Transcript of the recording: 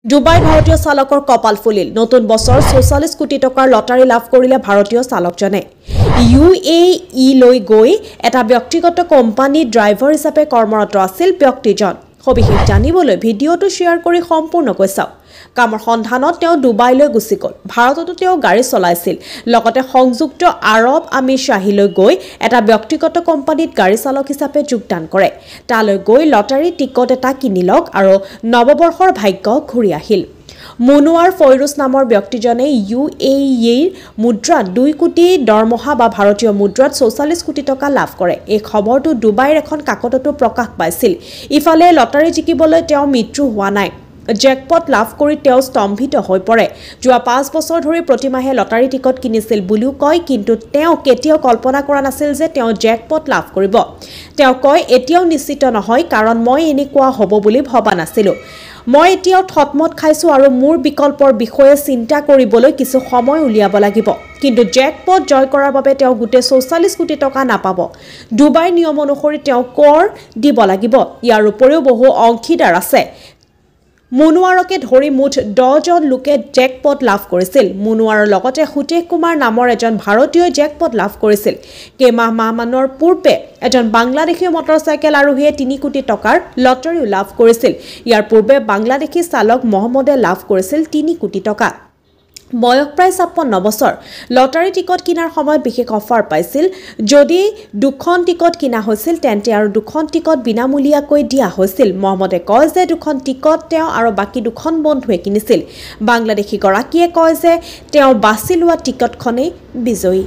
Dubai ভাৰতীয় চালকৰ কপাল ফুলিল নতুন বছৰ 44 কোটি টকাৰ লটাৰী লাভ কৰিলে ভাৰতীয় চালকজনে UAE লৈ গৈ এটা ব্যক্তিগত কোম্পানীৰ ড্ৰাইভাৰ হিচাপে কৰ্মৰত আছিল ব্যক্তিজন সবিশেষ জানিবলৈ ভিডিঅটো শ্বেয়াৰ কৰি সম্পূৰ্ণকৈ চাওক কামৰ সন্ধানত তেওঁ ডুবাইলৈ গুচি গ'ল ভাৰততো তেওঁ গাড়ী চলাইছিল লগতে সংযুক্ত আৰব আমিৰশ্বাহীলৈ গৈ এটা ব্যক্তিগত কোম্পানীত গাড়ী চালক হিচাপে যোগদান কৰে তালৈ গৈ লটাৰী টিকট এটা কিনিলক আৰু নৱবৰ্ষৰ ভাগ্য ঘূৰি আহিল মুনৱাৰ ফয়ৰুজ নামৰ ব্যক্তিজনে UAEৰ মুদ্ৰাত 2 কোটি দৰমহা বা ভাৰতীয় মুদ্ৰাত 44 কোটি টকা লাভ কৰে এই খবৰটো ডুবাইৰ এখন কাকততো প্ৰকাশ পাইছিল ইফালে লটাৰী জিকিবলৈ তেওঁ মৃত্যু হোৱা নাই জেকপট লাভ কৰি তেওঁ স্তম্ভিত হৈ পৰে যোৱা 5 বছৰ ধৰি প্ৰতিমাহে লটাৰী টিকট কিনিছিল বুলিও কয় কিন্তু তেওঁ কেতিয়াও কল্পনা কৰা নাছিল যে তেওঁ জেকপট লাভ কৰিব তেওঁ কয় এতিয়াও নিশ্চিত নহয় কাৰণ মই এনেকুৱা হ'ব বুলি ভবা নাছিলো মই এতিয়াও থতমত খাইছো আৰু মোৰ বিকল্পৰ বিষয়ে চিন্তা কৰিবলৈ কিছু সময় উলিয়াব লাগিব কিন্তু জেকপট জয় কৰাৰ বাবে তেওঁ গুটে 44 কোটি টকা নাপাব ডুবাই নিয়ম অনুসৰি তেওঁ কৰ দিব লাগিব ইয়াৰ উপৰিও বহু অংশীদাৰ আছে মুনৱাৰকে ধৰি মুঠ 10 জন লোকে জেকপট লাভ কৰিছিল মুনৱাৰৰ লগতে হুতেশ কুমাৰ নামৰ এজন ভাৰতীয় জেকপট লাভ কৰিছিল কেইমাহমানৰ পূৰ্বে এজন বাংলাদেশী মটৰচাইকেল আৰোহীয়ে 3 কোটি টকাৰ লটাৰী লাভ কৰিছিল ইয়াৰ পূৰ্বে বাংলাদেশী চালক মহম্মদে লাভ কৰিছিল 3 কোটি টকা বয়স প্ৰায় 56 বছৰ লটাৰী টিকট কিনাৰ সময়ত বিশেষ অফাৰ পাইছিল যদি দুখন টিকট কিনা হৈছিল তেন্তে আৰু দুখন টিকট বিনামূলীয়াকৈ দিয়া হৈছিল মহম্মদে কয় যে দুখন টিকট তেওঁ আৰু বাকি দুখন বন্ধুৱে কিনিছিল বাংলাদেশী গৰাকীয়ে কয় যে তেওঁ বাছি লোৱা টিকটখনেই বিজয়ী